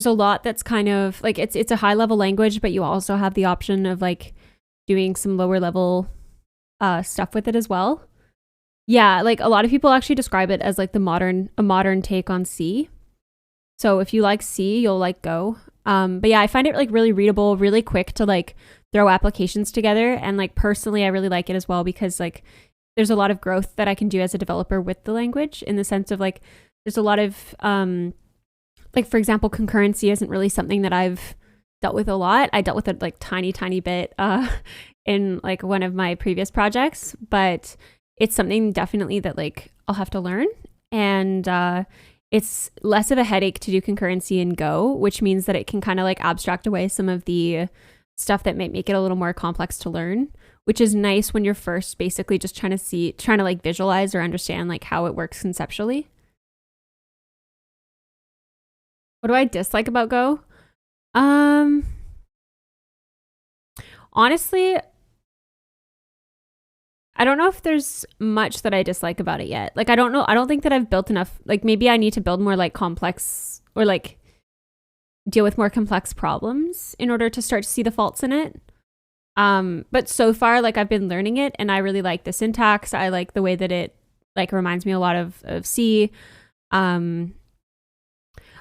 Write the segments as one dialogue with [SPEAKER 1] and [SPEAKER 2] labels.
[SPEAKER 1] there's a lot that's kind of like it's a high level language, but you also have the option of like doing some lower level stuff with it as well. Yeah, like a lot of people actually describe it as like a modern take on C. So if you like C, you'll like Go. But yeah, I find it like really readable, really quick to like throw applications together. And like personally, I really like it as well because like there's a lot of growth that I can do as a developer with the language in the sense of like there's a lot of like for example, concurrency isn't really something that I've dealt with a lot. I dealt with it like tiny bit in like one of my previous projects, but it's something definitely that like I'll have to learn. And it's less of a headache to do concurrency in Go, which means that it can kind of like abstract away some of the stuff that might make it a little more complex to learn, which is nice when you're first basically just trying to like visualize or understand like how it works conceptually. What do I dislike about Go? Um Honestly, I don't know if there's much that I dislike about it yet. Like I don't know. I don't think that I've built enough. Like maybe I need to build more like complex or like deal with more complex problems in order to start to see the faults in it. But so far like I've been learning it and I really like the syntax. I like the way that it like reminds me a lot of C. Um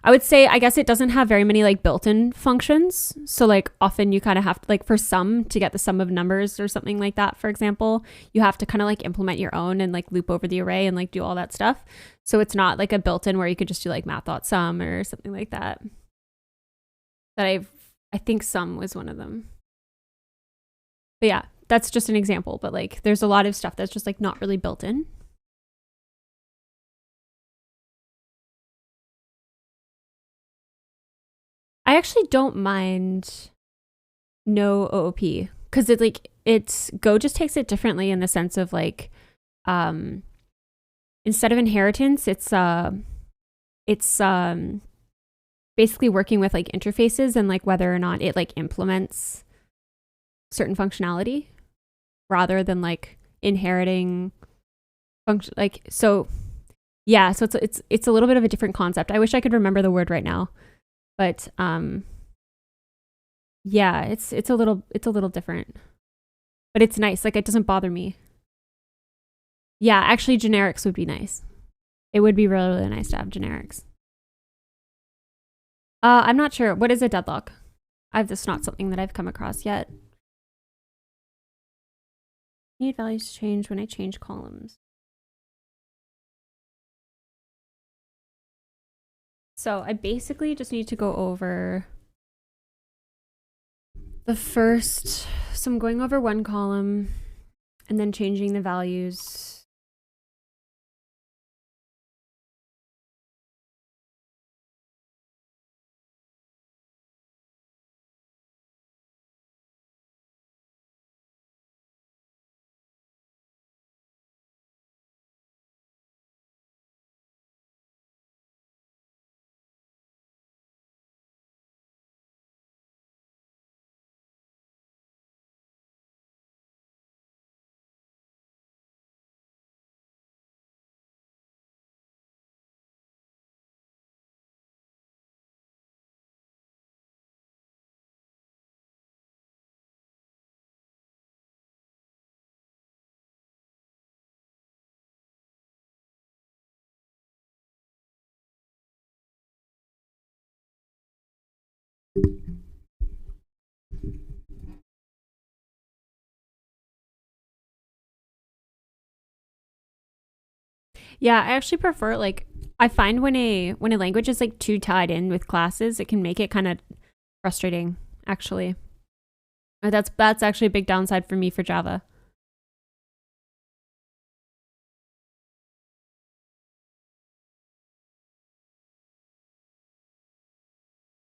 [SPEAKER 1] I would say, I guess it doesn't have very many like built-in functions. So like often you kind of have to like for sum to get the sum of numbers or something like that, for example, you have to kind of like implement your own and like loop over the array and like do all that stuff. So it's not like a built-in where you could just do like math.sum or something like that. I think sum was one of them. But yeah, that's just an example. But like there's a lot of stuff that's just like not really built in. I actually don't mind no OOP because it's Go just takes it differently in the sense of like um instead of inheritance it's basically working with like interfaces and like whether or not it like implements certain functionality rather than like inheriting function like so yeah, so it's a little bit of a different concept. I wish I could remember the word right now, but yeah, it's a little different, but it's nice. Like it doesn't bother me. Yeah, actually, generics would be nice. It would be really, really nice to have generics. I'm not sure. What is a deadlock? That's not something that I've come across yet. Need values to change when I change columns. So I basically just need to go over the first. So I'm going over one column and then changing the values. Yeah, I actually prefer like I find when a language is like too tied in with classes, it can make it kind of frustrating. Actually, that's actually a big downside for me for Java.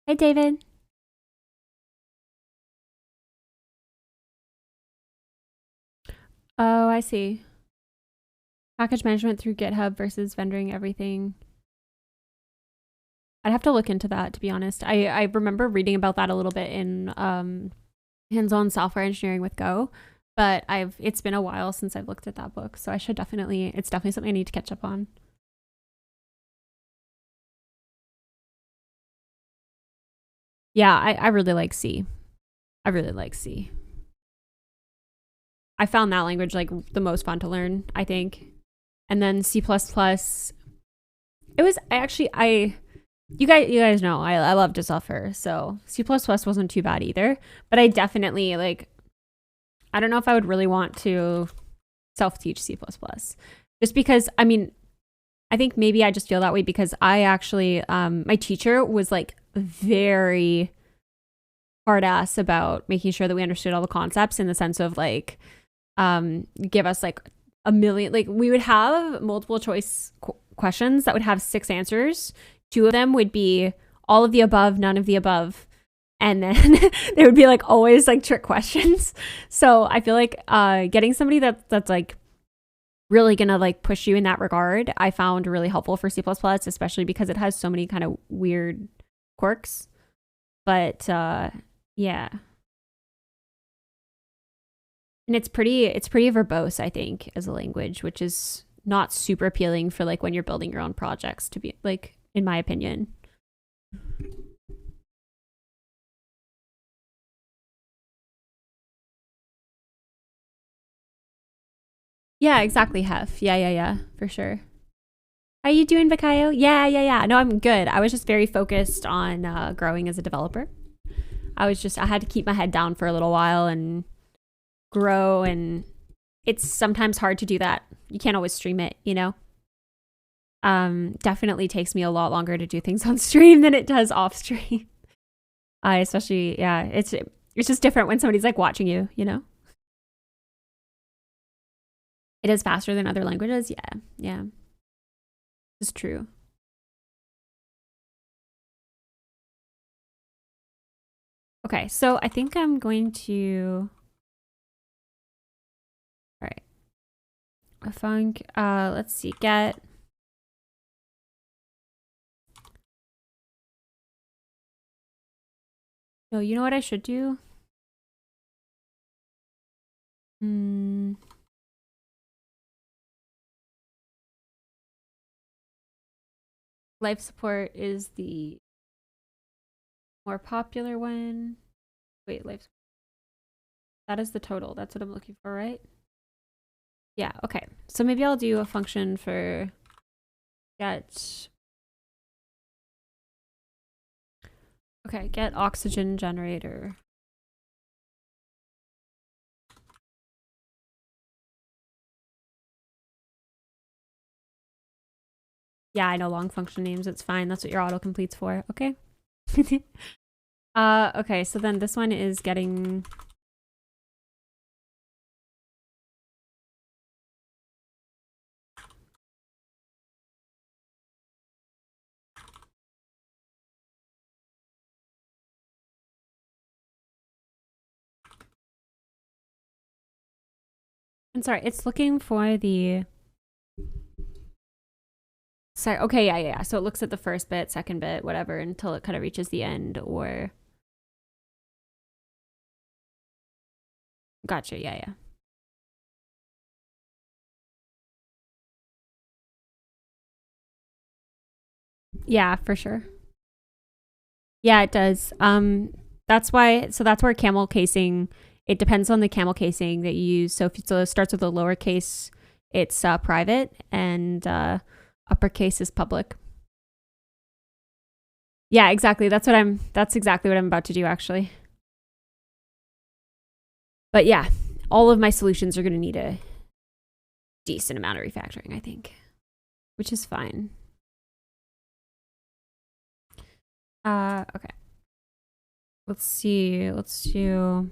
[SPEAKER 1] Hey, David. Oh, I see. Package management through GitHub versus vendoring everything. I'd have to look into that to be honest. I remember reading about that a little bit in hands-on software engineering with Go, but it's been a while since I've looked at that book, so I should definitely it's definitely something I need to catch up on. Yeah, I really like C. I really like C. I found that language like the most fun to learn, I think. And then C++, it was I you guys know I love to suffer, so C++ wasn't too bad either, but I definitely like I don't know if I would really want to self-teach C++. Just because I mean, I think maybe I just feel that way because I actually my teacher was like very hard ass about making sure that we understood all the concepts in the sense of like give us like a million, like we would have multiple choice questions that would have 6 answers. 2 of them would be all of the above, none of the above, and then there would be like always like trick questions. So I feel like getting somebody that's like really gonna like push you in that regard, I found really helpful for C++, especially because it has so many kind of weird quirks. But yeah, and it's pretty verbose, I think, as a language, which is not super appealing for like when you're building your own projects, to be like, in my opinion. Yeah, exactly, Hef. Yeah, for sure. How you doing, Bakayo? Yeah. No, I'm good. I was just very focused on growing as a developer. I had to keep my head down for a little while and grow, and it's sometimes hard to do that. You can't always stream it, you know? Definitely takes me a lot longer to do things on stream than it does off stream. Especially, yeah, it's just different when somebody's like watching you, you know? It is faster than other languages. Yeah, it's true. Okay, so I think I'm going to. All right, I think. Let's see. Get. No, you know what I should do? Hmm. Life support is the more popular one. Wait, life. That is the total. That's what I'm looking for, right? Yeah. Okay. So maybe I'll do a function for get. Okay, get oxygen generator. Yeah, I know long function names. It's fine. That's what your autocomplete's for. Okay. Okay, so then this one is getting. I'm sorry, it's looking for the. Sorry, okay, yeah. So it looks at the first bit, second bit, whatever, until it kind of reaches the end, or. Gotcha, yeah. Yeah, for sure. Yeah, it does. That's why. So that's where camel casing. It depends on the camel casing that you use. So if it starts with a lowercase, it's private, and uppercase is public. Yeah, exactly. That's exactly what I'm about to do, actually. But yeah, all of my solutions are going to need a decent amount of refactoring, I think, which is fine. Okay. Let's see. Let's do.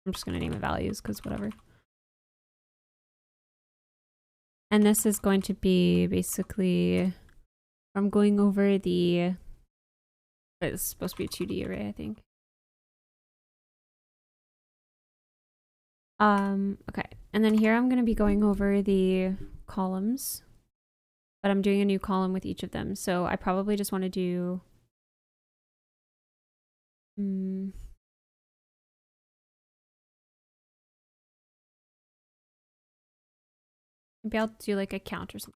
[SPEAKER 1] I'm just going to name it values because whatever. And this is going to be basically, I'm going over the, it's supposed to be a 2D array, I think. Okay. And then here I'm going to be going over the columns, but I'm doing a new column with each of them. So I probably just want to do, maybe I'll do like a count or something.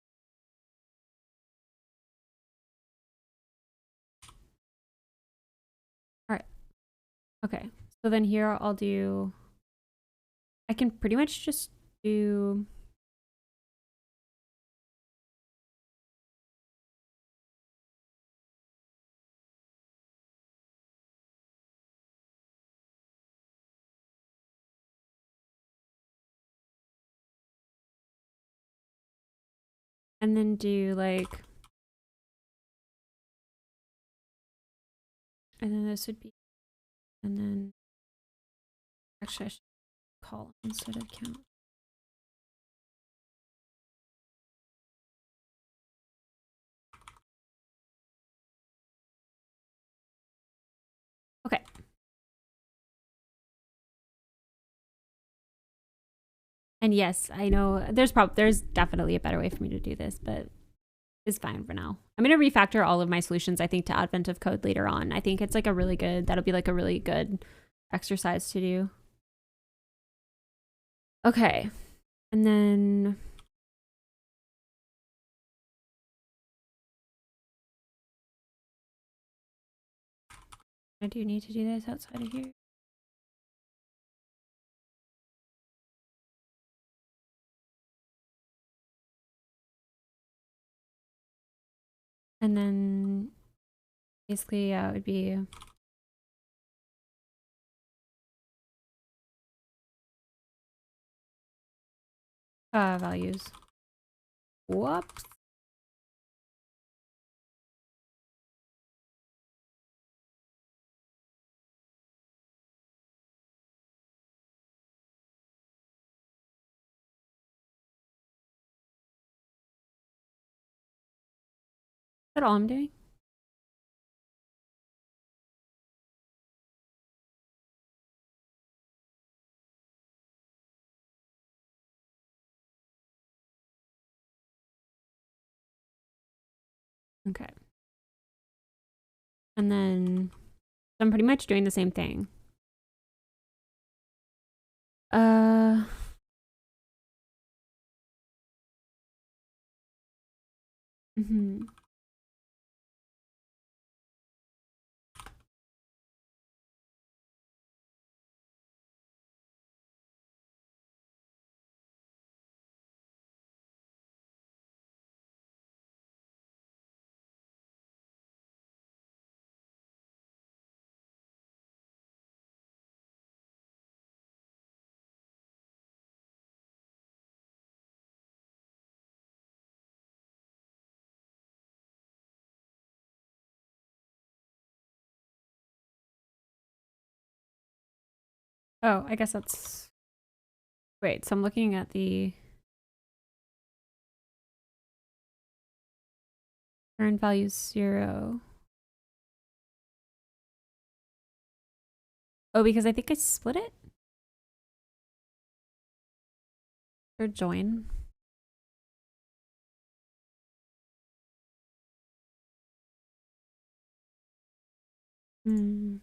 [SPEAKER 1] Okay, so then here I'll do, I can pretty much just do, and then do like, and then this would be, and then actually I should column instead of count. Okay. And yes, I know there's definitely a better way for me to do this, but it's fine for now. I'm going to refactor all of my solutions, I think, to Advent of Code later on. I think it's like that'll be like a really good exercise to do. Okay. And then I do need to do this outside of here. And then basically, yeah, it would be values. Whoops. Is that all I'm doing? Okay. And then I'm pretty much doing the same thing. Mm-hmm. Oh, I guess that's, wait, so I'm looking at the current value 0. Oh, because I think I split it? Or join? Hmm.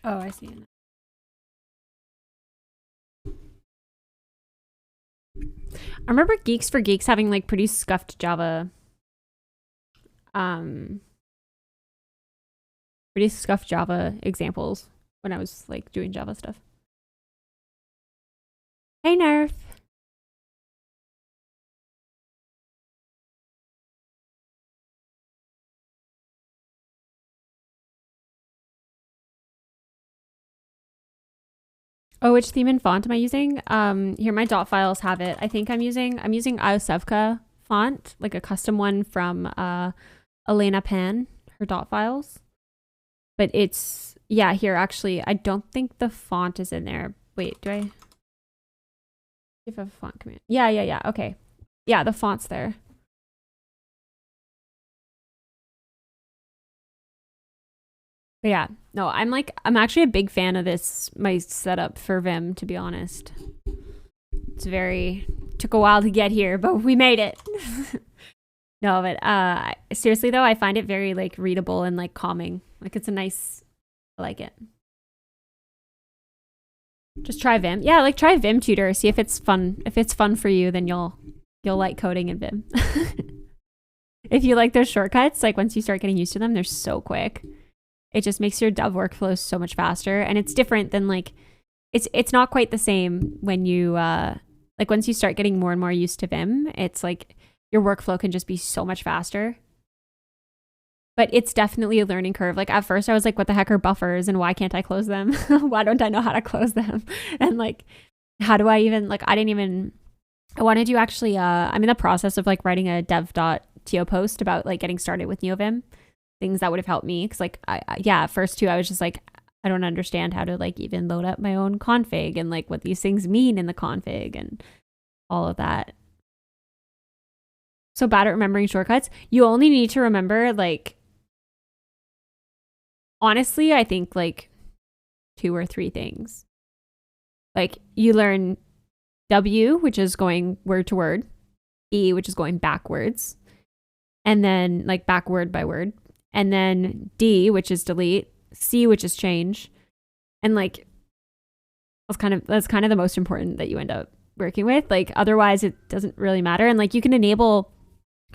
[SPEAKER 1] Oh, I see. I remember Geeks for Geeks having like pretty scuffed Java, um, pretty scuffed Java examples when I was like doing Java stuff. Hey, Nerf. Oh, which theme and font am I using? Here my dot files have it. I think I'm using Iosevka font, like a custom one from Elena Pan, her dot files. But it's, yeah, here actually, I don't think the font is in there. Wait, do I give a font command? Yeah. Okay. Yeah, the font's there. But yeah, no, I'm actually a big fan of my setup for Vim, to be honest. It's very took a while to get here, but we made it. No, but seriously though, I find it very like readable and like calming. Like it's a nice, I like it. Just try Vim. Yeah, like try Vim Tutor. See if it's fun. If it's fun for you, then you'll like coding in Vim. If you like those shortcuts, like once you start getting used to them, they're so quick. It just makes your dev workflow so much faster, and it's different than like it's not quite the same when you like once you start getting more and more used to Vim, it's like your workflow can just be so much faster. But it's definitely a learning curve. Like at first I was like, what the heck are buffers and why can't I close them? Why don't I know how to close them? And like, how do I even, like, I wanted to actually, I'm in the process of like writing a dev.to post about like getting started with NeoVim, things that would have helped me. Cause like, at first too, I was just like, I don't understand how to like even load up my own config and like what these things mean in the config and all of that. So bad at remembering shortcuts. You only need to remember like, honestly, I think like 2 or 3 things. Like you learn W, which is going word to word, E, which is going backwards, and then like back word by word, and then D, which is delete, C, which is change, and like that's kind of the most important that you end up working with. Like otherwise, it doesn't really matter. And like you can enable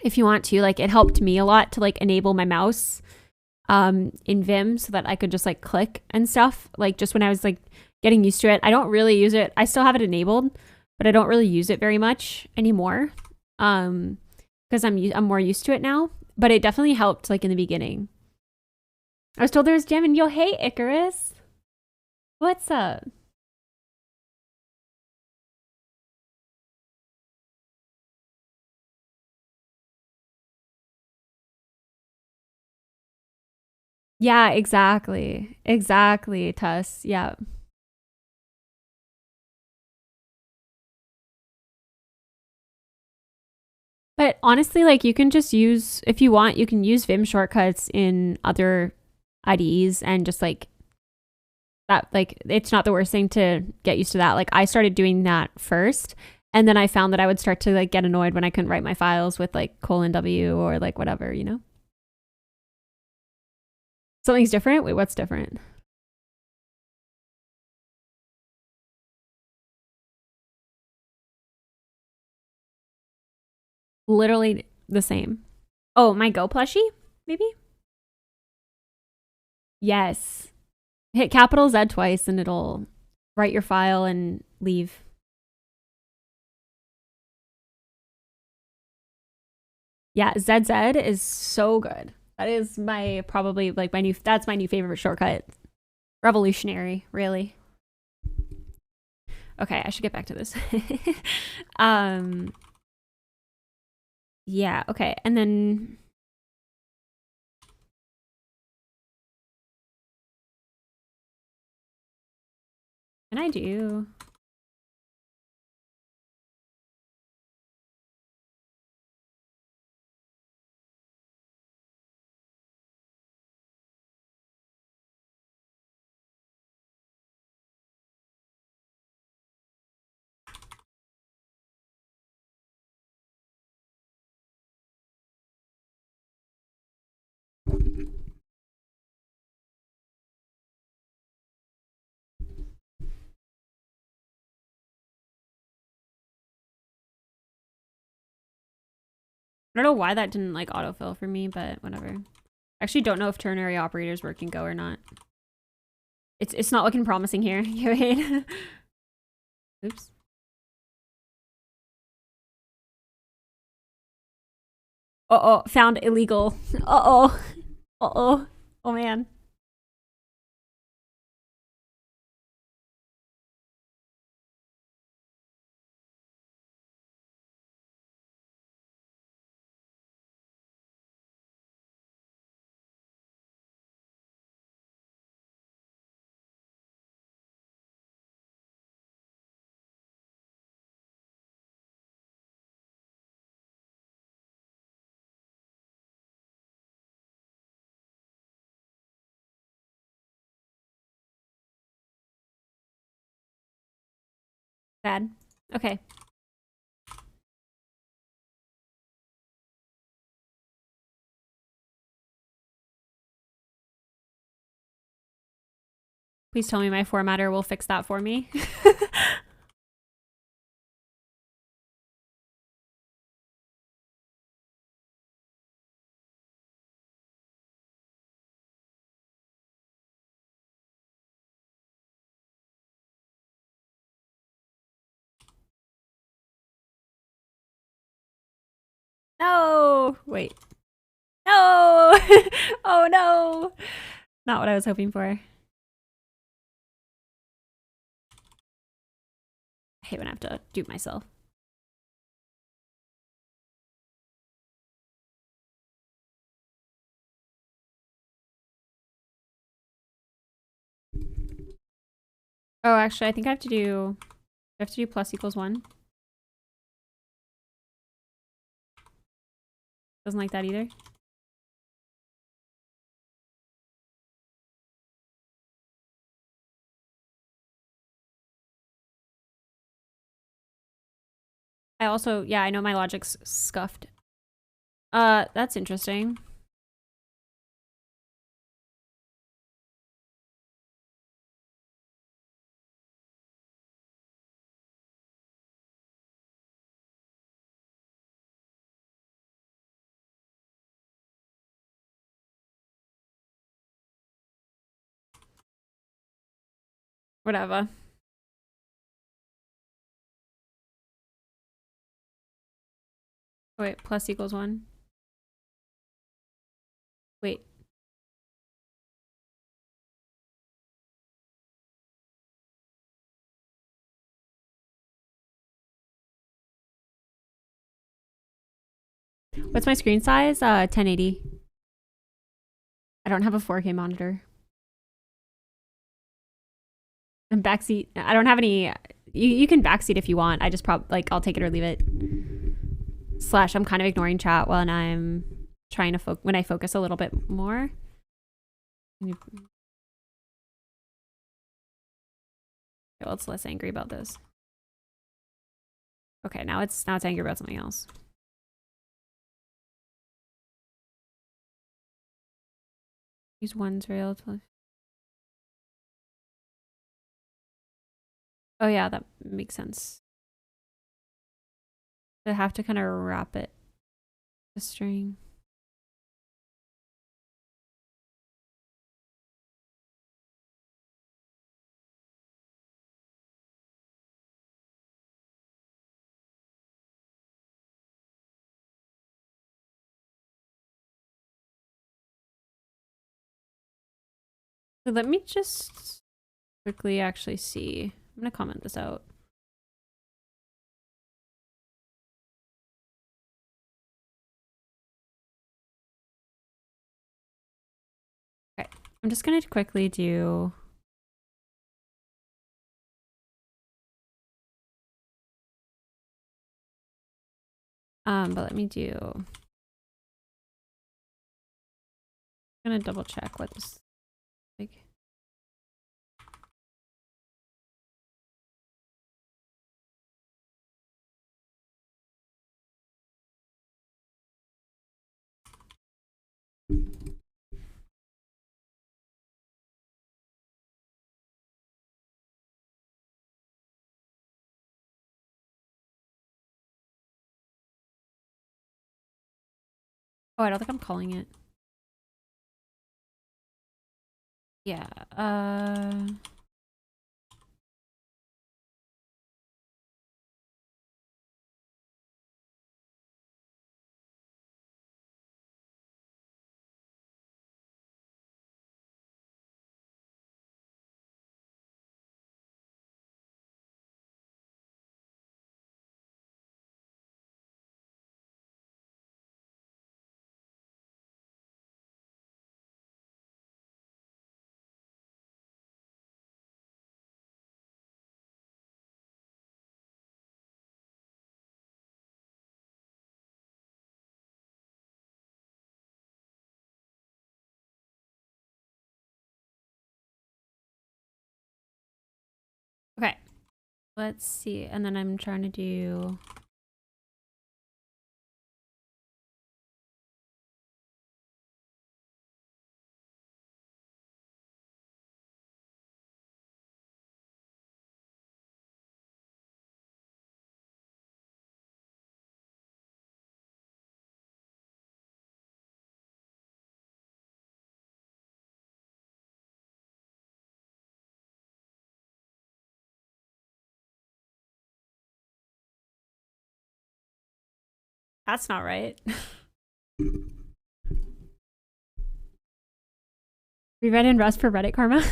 [SPEAKER 1] if you want to. Like it helped me a lot to like enable my mouse in Vim so that I could just like click and stuff. Like just when I was like getting used to it, I don't really use it. I still have it enabled, but I don't really use it very much anymore. Because I'm more used to it now. But it definitely helped like in the beginning. I was told there was jam and yo, hey Icarus. What's up? Yeah, exactly. Exactly, Tuss. Yeah. But honestly, like you can just use, if you want, you can use Vim shortcuts in other IDEs and just like that, like it's not the worst thing to get used to that. Like I started doing that first, and then I found that I would start to like get annoyed when I couldn't write my files with like :w or like whatever, you know? Something's different? Wait, what's different? Literally the same. Oh, my Go plushie? Maybe? Yes. Hit capital Z twice and it'll write your file and leave. Yeah, ZZ is so good. That is my probably like that's my new favorite shortcut. Revolutionary, really. Okay, I should get back to this. um yeah, okay. And then can I do I don't know why that didn't like autofill for me, but whatever. I actually don't know if ternary operators work in Go or not. It's not looking promising here. Wait. Oops. Uh-oh, found illegal. Uh-oh. Uh-oh. Oh man. Bad. Okay. Please tell me my formatter will fix that for me. No! Wait. No! Oh no! Not what I was hoping for. I hate when I have to dupe myself. Oh, actually, I think I have to do plus equals 1. Doesn't like that either. I also, yeah, I know my logic's scuffed. That's interesting. Whatever. Wait, plus equals 1. Wait. What's my screen size? 1080. I don't have a 4K monitor. And backseat. I don't have any. You can backseat if you want. I just I'll take it or leave it. / I'm kind of ignoring chat when I'm trying to when I focus a little bit more. Okay, well, it's less angry about this. Okay, now it's angry about something else. Use one's real. Oh yeah, that makes sense. I have to kind of wrap it. The string. So let me just quickly actually see. I'm gonna comment this out. Okay, I'm just gonna quickly do. But let me do. I'm gonna double check what this like. Oh, I don't think I'm calling it. Yeah. let's see. And then I'm trying to do... That's not right. Reread and rest for Reddit karma.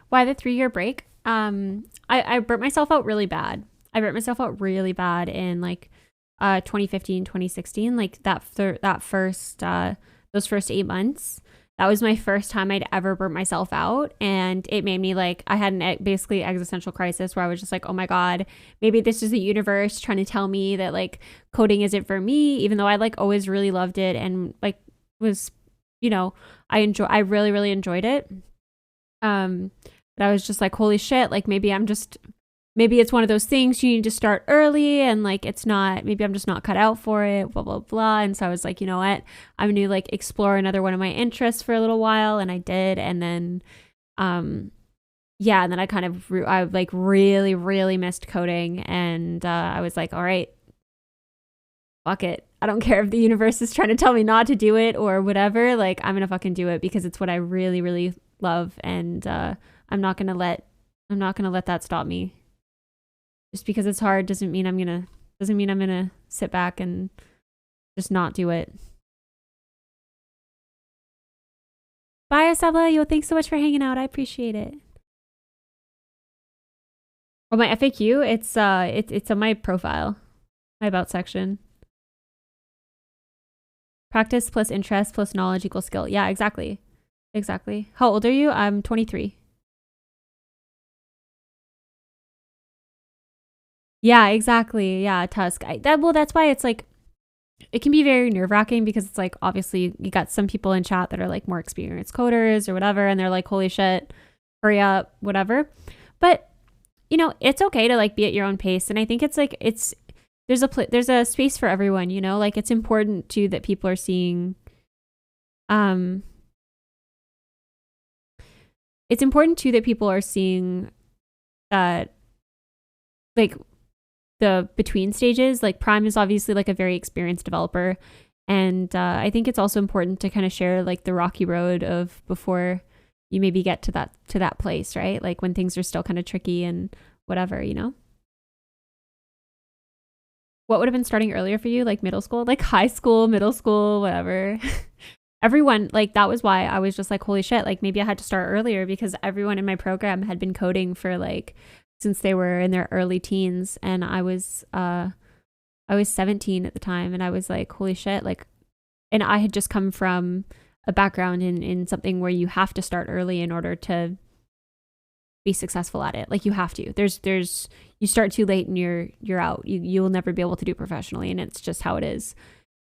[SPEAKER 1] Why the 3-year break? I burnt myself out really bad. I burnt myself out really bad in like 2015, 2016, like that first those first 8 months. That was my first time I'd ever burnt myself out, and it made me like, I had an basically existential crisis where I was just like, oh my god, maybe this is the universe trying to tell me that like coding isn't for me, even though I like always really loved it and like was, you know, I really really enjoyed it. But I was just like, holy shit, like maybe it's one of those things you need to start early, and like it's not, maybe I'm just not cut out for it, blah blah blah. And so I was like, you know what, I'm gonna like explore another one of my interests for a little while, and I did. And then yeah, and then I like really really missed coding, and I was like, all right, fuck it, I don't care if the universe is trying to tell me not to do it or whatever, like I'm gonna fucking do it because it's what I really really love. And I'm not gonna let that stop me. Just because it's hard doesn't mean I'm gonna sit back and just not do it. Bye, Asabla. Yo, thanks so much for hanging out. I appreciate it. Oh, my FAQ, it's on my profile, my about section. Practice plus interest plus knowledge equals skill. Yeah, exactly. Exactly. How old are you? I'm 23. Yeah, exactly. Yeah, Tusk. That's why it's like, it can be very nerve wracking because it's like, obviously you got some people in chat that are like more experienced coders or whatever, and they're like, holy shit, hurry up, whatever. But you know, it's okay to like be at your own pace. And I think it's like, there's a space for everyone, you know, like it's important too that people are seeing, it's important too that people are seeing that like the between stages. Like Prime is obviously like a very experienced developer, and I think it's also important to kind of share like the rocky road of before you maybe get to that place, right? Like when things are still kind of tricky and whatever, you know. What would have been starting earlier for you? Like middle school, like high school, middle school, whatever. Everyone, like that was why I was just like, holy shit, like maybe I had to start earlier, because everyone in my program had been coding for like since they were in their early teens, and I was 17 at the time, and I was like, holy shit, like, and I had just come from a background in something where you have to start early in order to be successful at it. Like you have to. There's you start too late and you're out. You'll never be able to do it professionally, and it's just how it is.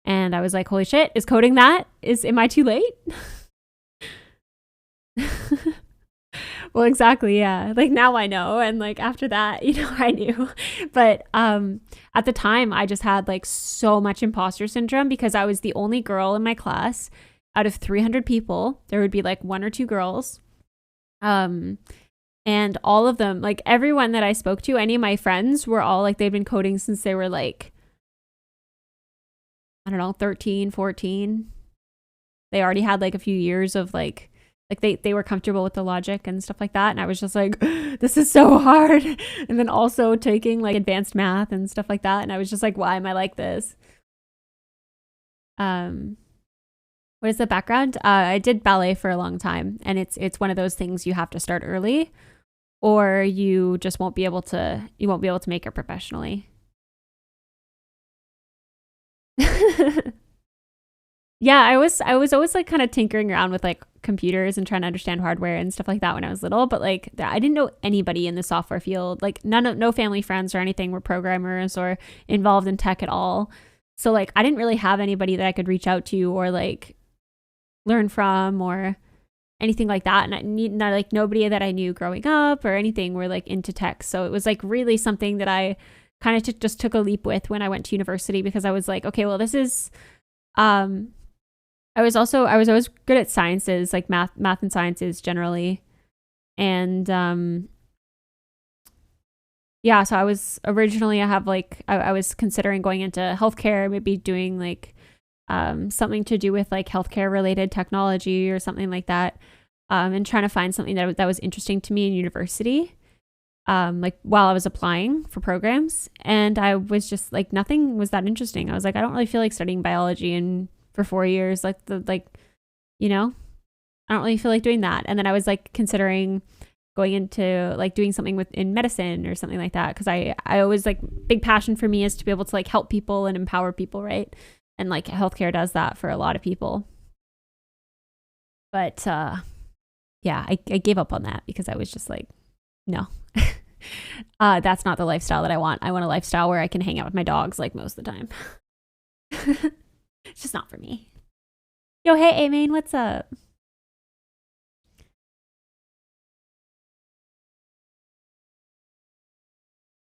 [SPEAKER 1] And I was like, holy shit, is coding that? Am I too late? Well, exactly, yeah. Like now I know, and like after that, you know, I knew. But at the time I just had like so much imposter syndrome because I was the only girl in my class. Out of 300 people, there would be like 1 or 2 girls. And all of them, like everyone that I spoke to, any of my friends were all like, they've been coding since they were like, I don't know, 13, 14. They already had like a few years of like they were comfortable with the logic and stuff like that. And I was just like, this is so hard. And then also taking like advanced math and stuff like that. And I was just like, why am I like this? What is the background? I did ballet for a long time, and it's one of those things you have to start early, or you just won't be able to make it professionally. Yeah, I was always like kind of tinkering around with like computers and trying to understand hardware and stuff like that when I was little, but like I didn't know anybody in the software field. Like no family friends or anything were programmers or involved in tech at all. So like I didn't really have anybody that I could reach out to or like learn from or anything like that. And like nobody that I knew growing up or anything were like into tech. So it was like really something that I kind of just took a leap with when I went to university, because I was like, okay, well, this is I was always good at sciences, like math and sciences generally. And yeah, so I was originally, I was considering going into healthcare, maybe doing like something to do with like healthcare related technology or something like that, and trying to find something that was interesting to me in university, like while I was applying for programs. And I was just like, nothing was that interesting. I was like, I don't really feel like studying biology and for 4 years, I don't really feel like doing that. And then I was like considering going into like doing something in medicine or something like that, because I always like, big passion for me is to be able to like help people and empower people, right? And like healthcare does that for a lot of people. But yeah, I gave up on that because I was just like, no. That's not the lifestyle that I want. I want a lifestyle where I can hang out with my dogs like most of the time. It's just not for me. Yo, hey, Amain, what's up?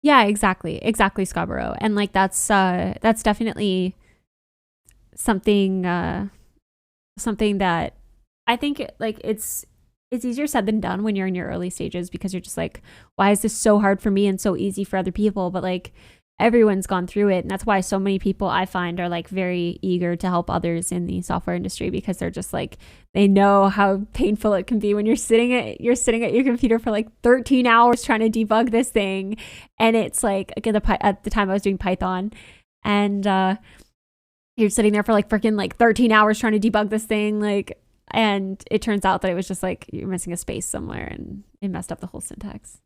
[SPEAKER 1] Yeah, exactly, Scarborough. And like that's definitely something something that I think like it's easier said than done when you're in your early stages, because you're just like, why is this so hard for me and so easy for other people? But like everyone's gone through it, and that's why so many people I find are like very eager to help others in the software industry, because they're just like, they know how painful it can be when you're sitting at your computer for like 13 hours trying to debug this thing. And it's like, again, at the time I was doing Python, and you're sitting there for like freaking like 13 hours trying to debug this thing, like, and it turns out that it was just like you're missing a space somewhere and it messed up the whole syntax.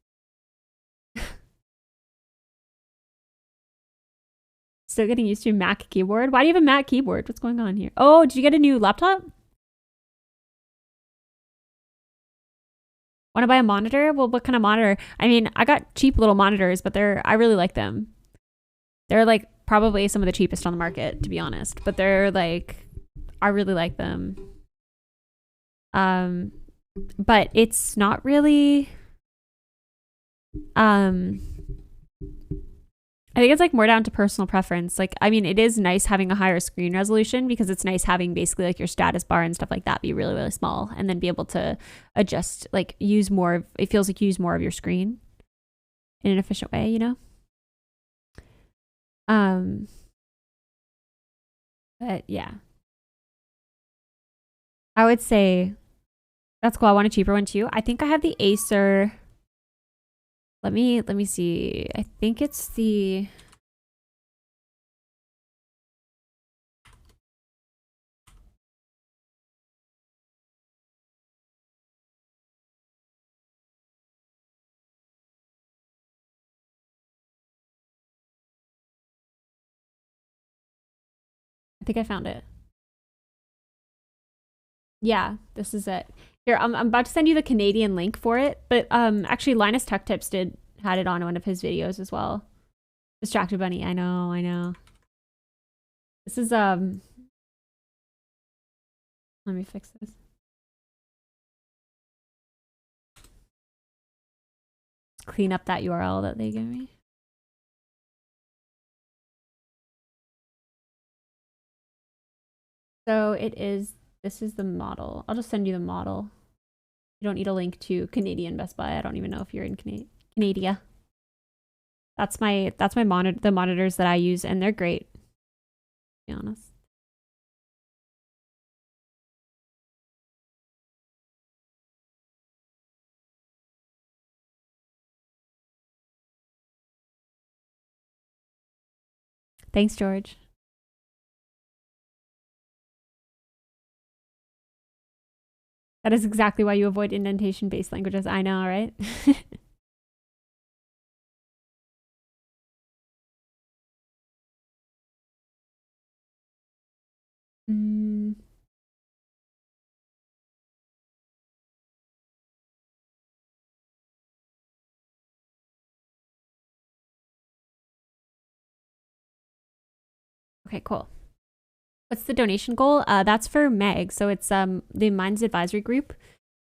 [SPEAKER 1] Still getting used to Mac keyboard. Why do you have a Mac keyboard? What's going on here? Oh, did you get a new laptop? Want to buy a monitor? Well, what kind of monitor? I mean, I got cheap little monitors, but I really like them. They're like probably some of the cheapest on the market, to be honest. But they're like, I really like them. Um, but it's not really. I think it's like more down to personal preference. Like, I mean, it is nice having a higher screen resolution, because it's nice having basically like your status bar and stuff like that be really, really small, and then be able to adjust, like use more of, it feels like you use more of your screen in an efficient way, you know? Um, but yeah, I would say that's cool. I want a cheaper one too. I think I have the Acer. Let me see. I think it's the, I think I found it. Yeah, this is it. Here, I'm about to send you the Canadian link for it, but actually Linus Tech Tips had it on one of his videos as well. Distracted Bunny, I know. This is let me fix this. Clean up that URL that they gave me. So this is the model. I'll just send you the model. You don't need a link to Canadian Best Buy. I don't even know if you're in Canada. That's my monitor, the monitors that I use, and they're great, to be honest. Thanks, George. That is exactly why you avoid indentation-based languages. I know, right? mm. Okay, cool. What's the donation goal? That's for Meg. So it's the Mines Advisory Group.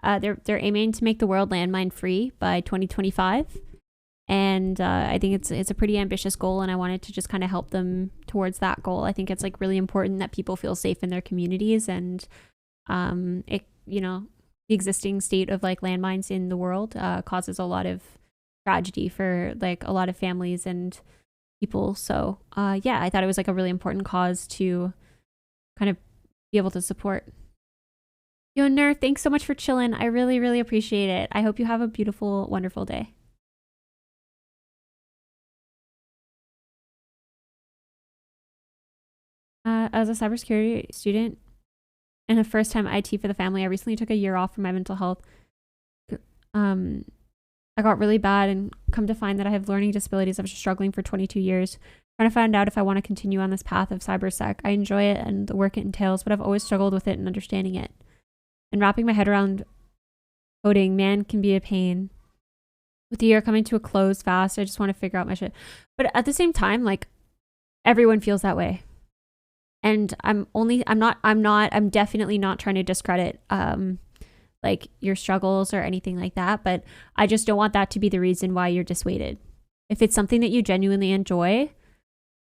[SPEAKER 1] They're aiming to make the world landmine free by 2025, and I think it's a pretty ambitious goal. And I wanted to just kind of help them towards that goal. I think it's like really important that people feel safe in their communities, and it the existing state of like landmines in the world causes a lot of tragedy for like a lot of families and people. So yeah, I thought it was like a really important cause to kind of be able to support. Yo, Ner, thanks so much for chilling. I really, really appreciate it. I hope you have a beautiful, wonderful day. As a cybersecurity student and a first-time IT for the family, I recently took a year off from my mental health. I got really bad and come to find that I have learning disabilities. I've been struggling for 22 years, trying to find out if I want to continue on this path of cybersec. I enjoy it and the work it entails, but I've always struggled with it and understanding it. And wrapping my head around coding, man, can be a pain. With the year coming to a close fast, I just want to figure out my shit. But at the same time, like, everyone feels that way. And I'm definitely not trying to discredit like your struggles or anything like that, but I just don't want that to be the reason why you're dissuaded. If it's something that you genuinely enjoy,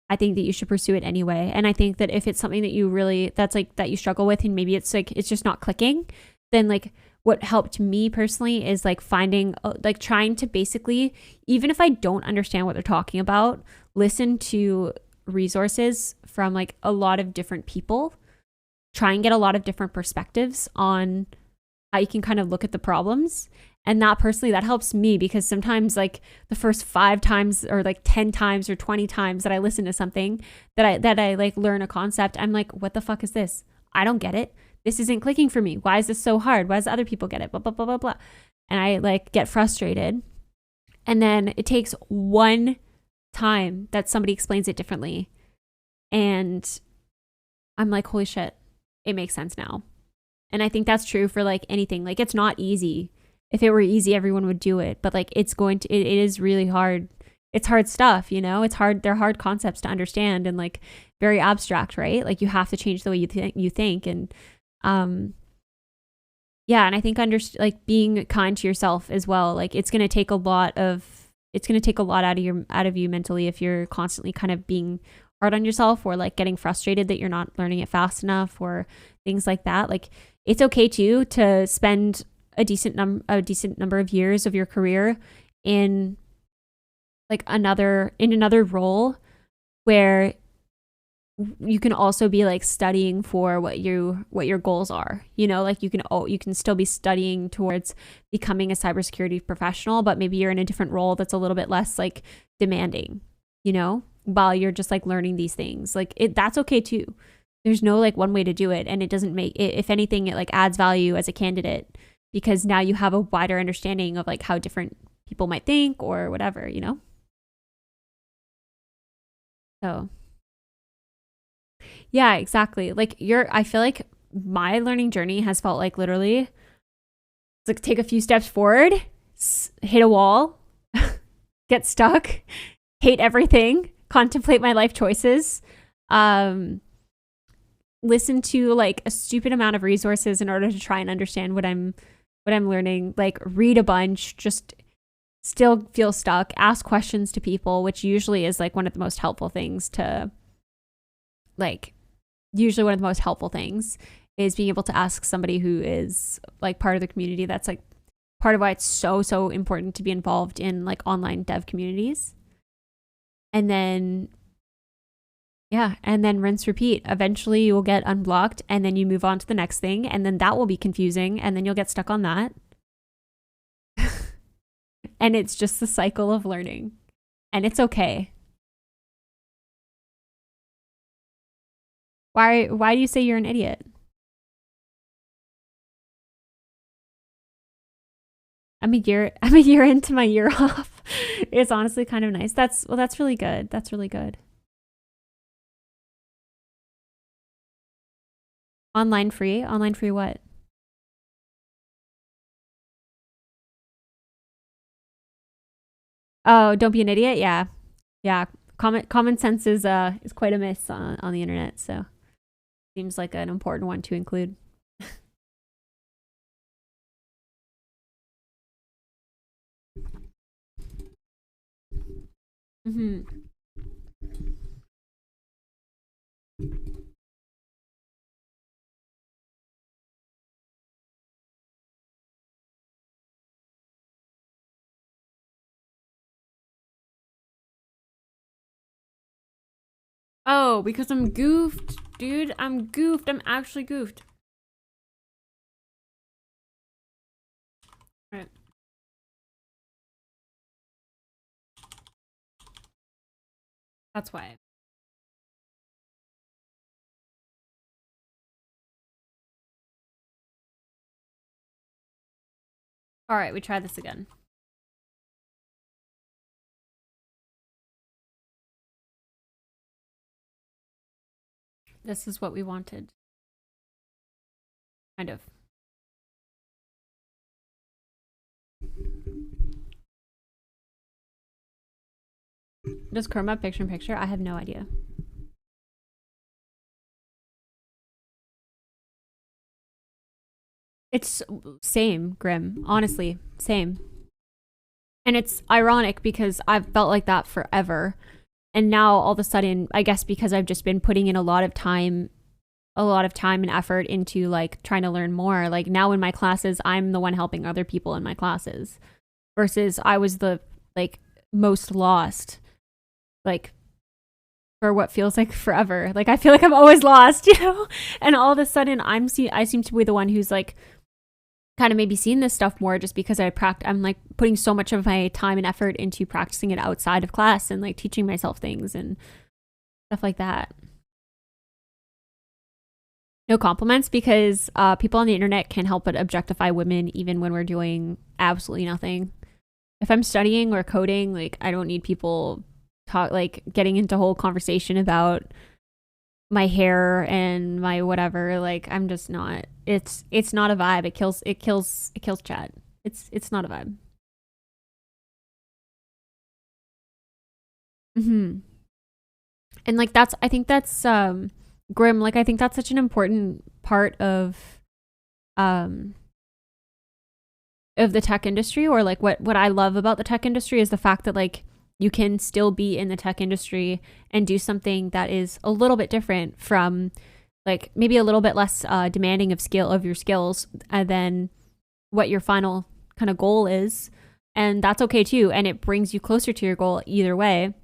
[SPEAKER 1] I think that you should pursue it anyway. And I think that if it's something that you really, that's like, that you struggle with and maybe it's like, it's just not clicking, then like what helped me personally is like finding, like trying to basically, even if I don't understand what they're talking about, listen to resources from like a lot of different people, try and get a lot of different perspectives on how you can kind of look at the problems. And that personally, that helps me because sometimes like the first 5 times or like 10 times or 20 times that I listen to something that I like learn a concept, I'm like, what the fuck is this? I don't get it. This isn't clicking for me. Why is this so hard? Why does other people get it? Blah, blah, blah, blah, blah. And I like get frustrated. And then it takes one time that somebody explains it differently. And I'm like, holy shit, it makes sense now. And I think that's true for like anything. Like it's not easy. If it were easy, everyone would do it. But like it is really hard. It's hard stuff, you know? It's hard. They're hard concepts to understand and like very abstract, right? Like you have to change the way you think. And yeah, and I think like being kind to yourself as well. Like it's going to take a lot out of you mentally if you're constantly kind of being hard on yourself or like getting frustrated that you're not learning it fast enough or things like that. Like it's okay too to spend a decent number of years of your career in like another role where you can also be like studying for what your goals are, you know, like you can still be studying towards becoming a cybersecurity professional, but maybe you're in a different role that's a little bit less like demanding, you know, while you're just like learning these things. Like that's okay too. There's no like one way to do it, and it doesn't make it, if anything, it like adds value as a candidate because now you have a wider understanding of like how different people might think or whatever, you know. So yeah, exactly. Like I feel like my learning journey has felt like literally it's like take a few steps forward, hit a wall, get stuck, hate everything, contemplate my life choices, listen to like a stupid amount of resources in order to try and understand what I'm learning, like read a bunch, just still feel stuck, ask questions to people, which usually is like one of the most helpful things is being able to ask somebody who is like part of the community. That's like part of why it's so important to be involved in like online dev communities. And then rinse, repeat. Eventually you will get unblocked and then you move on to the next thing and then that will be confusing and then you'll get stuck on that. And it's just the cycle of learning. And it's okay. Why do you say you're an idiot? I'm a year into my year off. It's honestly kind of nice. That's really good. That's really good. Online free what? Oh, don't be an idiot. Yeah. Common sense is quite amiss on the internet, so seems like an important one to include. Hmm. Oh, because I'm goofed, dude. I'm goofed. I'm actually goofed. Right. That's why. All right, we try this again. This is what we wanted. Kind of. Does Chrome have picture in picture? I have no idea. It's same, Grim. Honestly, same. And it's ironic because I've felt like that forever. And now all of a sudden, I guess because I've just been putting in a lot of time and effort into like trying to learn more. Like now in my classes, I'm the one helping other people in my classes versus I was the like most lost like for what feels like forever. Like I feel like I'm always lost, you know? And all of a sudden I seem to be the one who's like kind of maybe seeing this stuff more just because I'm like putting so much of my time and effort into practicing it outside of class and like teaching myself things and stuff like that. No compliments because people on the internet can't help but objectify women even when we're doing absolutely nothing. If I'm studying or coding, like I don't need people getting into whole conversation about my hair and my whatever. Like I'm just not. It's not a vibe. It kills chat. It's not a vibe. Hmm. And like I think that's Grim. Like I think that's such an important part um of the tech industry, or like what I love about the tech industry is the fact that like you can still be in the tech industry and do something that is a little bit different from like maybe a little bit less demanding of your skills than what your final kind of goal is, and that's okay too, and it brings you closer to your goal either way.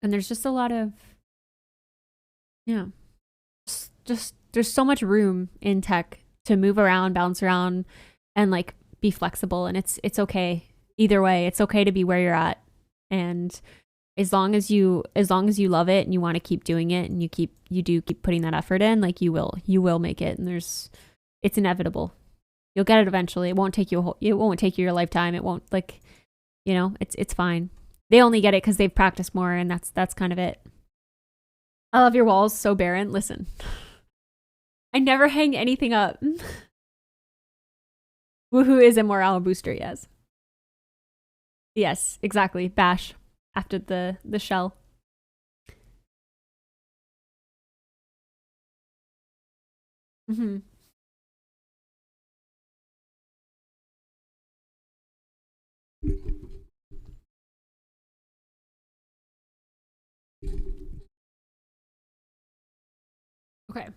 [SPEAKER 1] And there's just a lot of yeah, just there's so much room in tech to move around, bounce around, and like be flexible, and it's okay either way. It's okay to be where you're at, and as long as you love it and you want to keep doing it and you do keep putting that effort in, like you will make it, and it's inevitable. You'll get it eventually. It won't take you your lifetime. It won't like, it's fine. They only get it because they've practiced more, and that's kind of it. I love your walls so barren. Listen, I never hang anything up. Woohoo is a morale booster, yes. Yes, exactly. Bash after the shell. Hmm. Okay.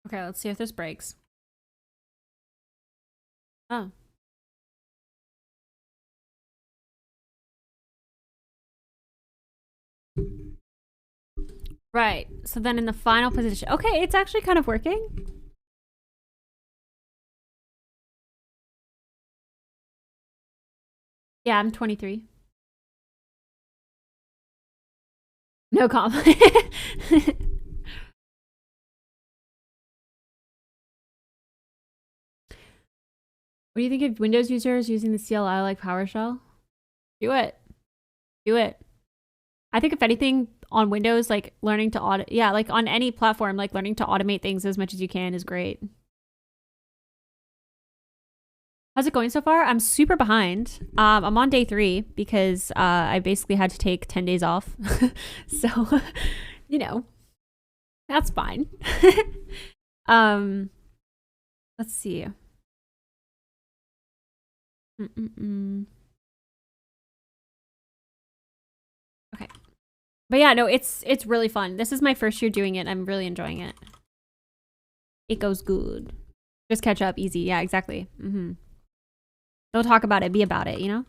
[SPEAKER 1] Okay, let's see if this breaks. Oh. Right. So then in the final position. Okay, it's actually kind of working. Yeah, I'm 23. No comment. What do you think of Windows users using the CLI like PowerShell? Do it. Do it. I think if anything on Windows, like learning to yeah, like on any platform, like learning to automate things as much as you can is great. How's it going so far? I'm super behind. I'm on day 3 because I basically had to take 10 days off. So, you know, that's fine. Let's see. Okay. But yeah, no, it's really fun. This is my first year doing it. I'm really enjoying it. It goes good. Just catch up easy. Yeah, exactly. Don't talk about it. Be about it, you know?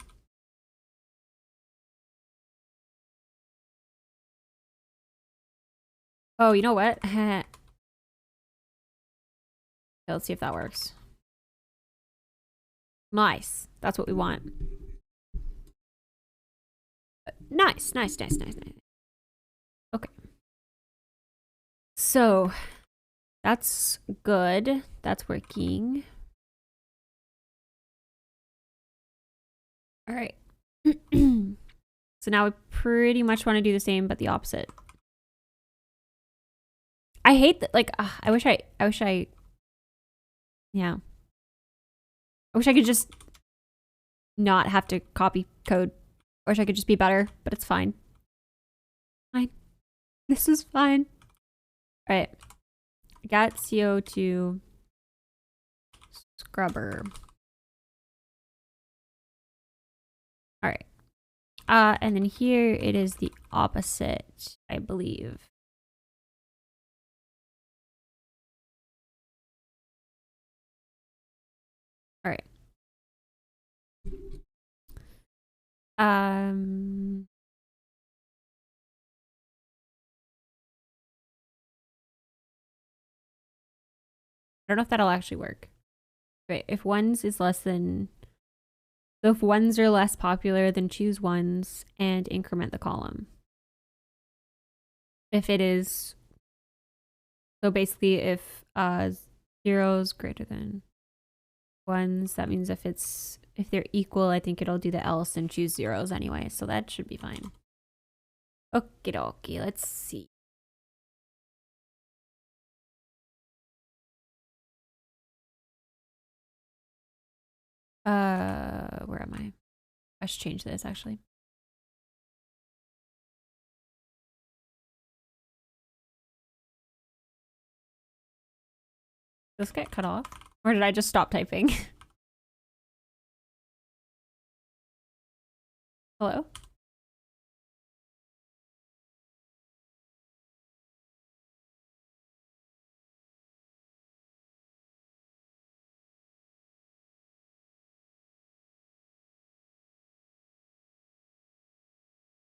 [SPEAKER 1] Oh, you know what? Let's see if that works. Nice. That's what we want. Nice. Okay. So, that's good. That's working. All right. So now we pretty much want to do the same, but the opposite. I hate that. Like, I wish I, yeah. I wish I could just not have to copy code. I wish I could just be better, but it's fine. Fine. This is fine. All right. I got CO2 scrubber. All right. And then here it is the opposite, I believe. All right. I don't know if that'll actually work. Right. If ones is less than, so if ones are less popular, then choose ones and increment the column. If it is, so basically if zeros greater than ones, that means if they're equal, I think it'll do the else and choose zeros anyway. So that should be fine. Okie dokie. Let's see. Where am I? I should change this actually. Did this get cut off? Or did I just stop typing? Hello?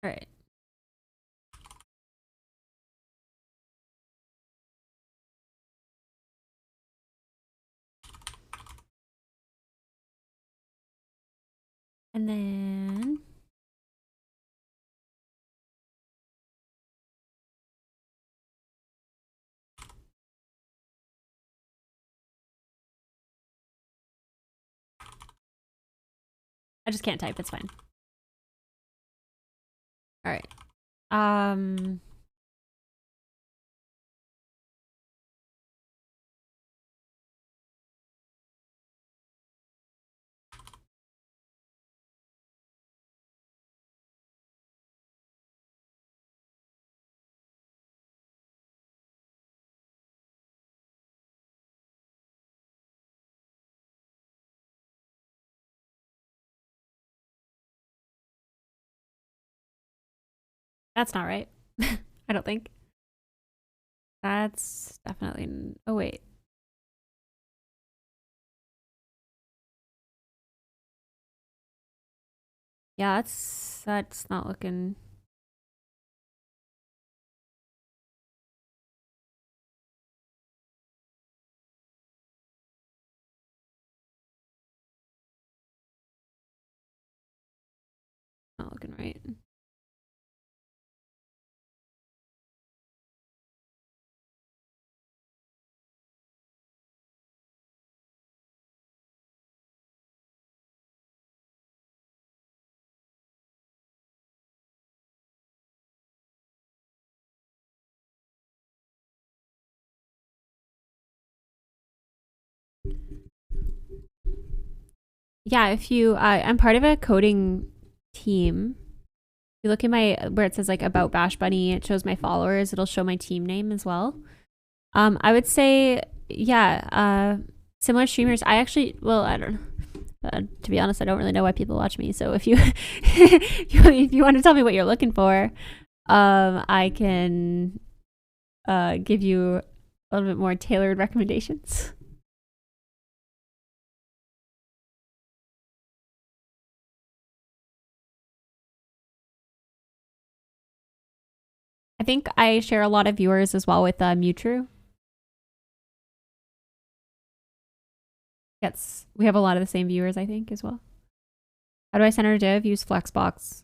[SPEAKER 1] All right. And then I just can't type. It's fine. All right. That's not right. I don't think. That's definitely. Oh, wait. Yeah, that's not looking. Not looking right. yeah, if you, I'm part of a coding team. If you look at my, where it says like about Bash Bunny, it shows my followers. It'll show my team name as well. I would say, yeah, similar streamers. I actually, well, I don't know. To be honest, I don't really know why people watch me. So if you, if you want to tell me what you're looking for, I can give you a little bit more tailored recommendations. I think I share a lot of viewers as well with Mewtwo. Yes, we have a lot of the same viewers, I think, as well. How do I center div? Use Flexbox.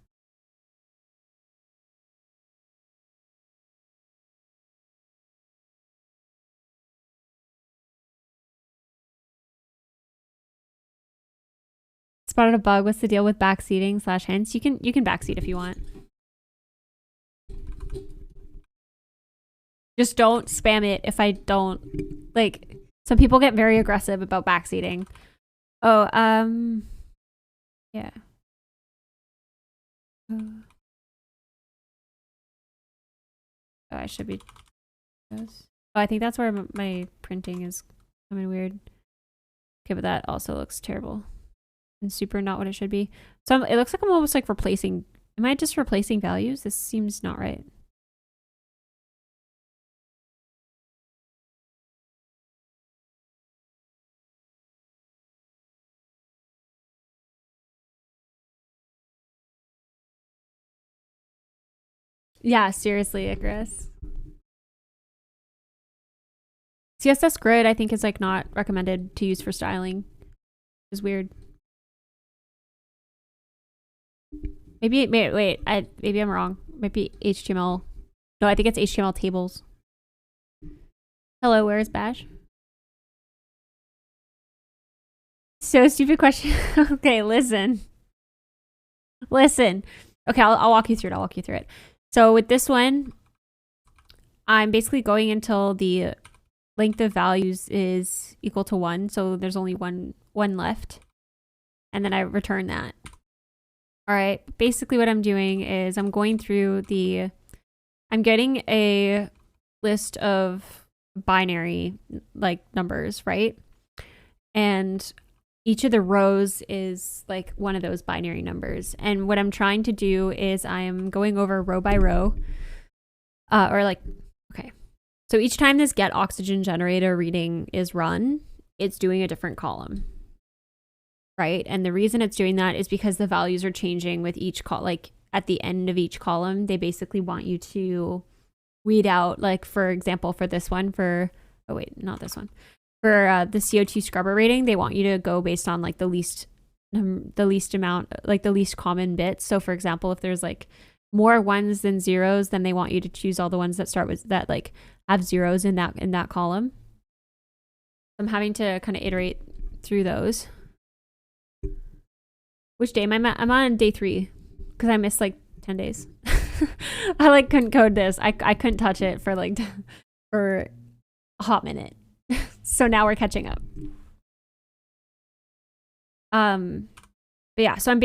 [SPEAKER 1] Spotted a bug. What's the deal with backseating / hints? You can backseat if you want. Just don't spam it if I don't, like, some people get very aggressive about backseating. Oh, yeah. Oh, I should be. Oh, I think that's where my printing is coming weird. Okay, but that also looks terrible and super not what it should be. So it looks like I'm almost like replacing. Am I just replacing values? This seems not right. Yeah, seriously, Icarus. CSS Grid, I think, is like not recommended to use for styling. It's weird. Maybe wait, maybe I'm wrong. Might be HTML. No, I think it's HTML tables. Hello, where is Bash? So stupid question. Okay, listen. Okay, I'll walk you through it. So with this one, I'm basically going until the length of values is equal to 1. So there's only one left. And then I return that. All right, basically what I'm doing is I'm going through I'm getting a list of binary like numbers, right? And each of the rows is like one of those binary numbers. And what I'm trying to do is I'm going over row by row, okay. So each time this get oxygen generator reading is run, it's doing a different column, right? And the reason it's doing that is because the values are changing with each like at the end of each column, they basically want you to weed out, like, for example, for this one, for the CO2 scrubber rating, they want you to go based on like the least amount, like the least common bits. So for example, if there's like more ones than zeros, then they want you to choose all the ones that start with that, like have zeros in that column. I'm having to kind of iterate through those. Which day am I at? I'm on day 3 because I missed like 10 days. I like couldn't code this. I couldn't touch it for like for a hot minute. So now we're catching up. But yeah, so I'm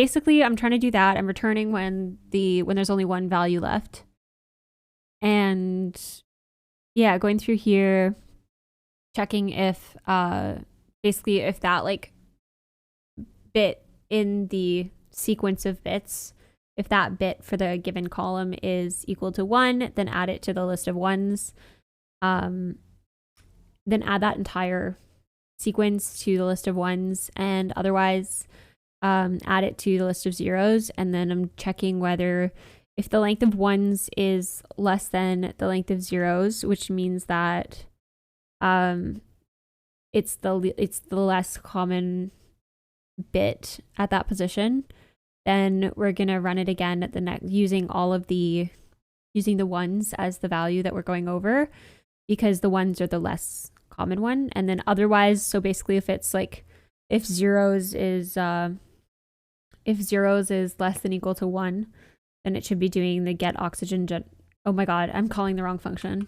[SPEAKER 1] trying to do that. I'm returning when there's only one value left. And yeah, going through here, checking if basically if that like bit in the sequence of bits, if that bit for the given column is equal to 1, then add it to the list of ones. Then add that entire sequence to the list of ones, and otherwise add it to the list of zeros. And then I'm checking whether if the length of ones is less than the length of zeros, which means that it's the less common bit at that position, then we're gonna run it again at the next, using the ones as the value that we're going over, because the ones are the less common one. And then otherwise, so basically if it's like if zeros is less than equal to 1, then it should be doing the get oxygen oh my god, I'm calling the wrong function.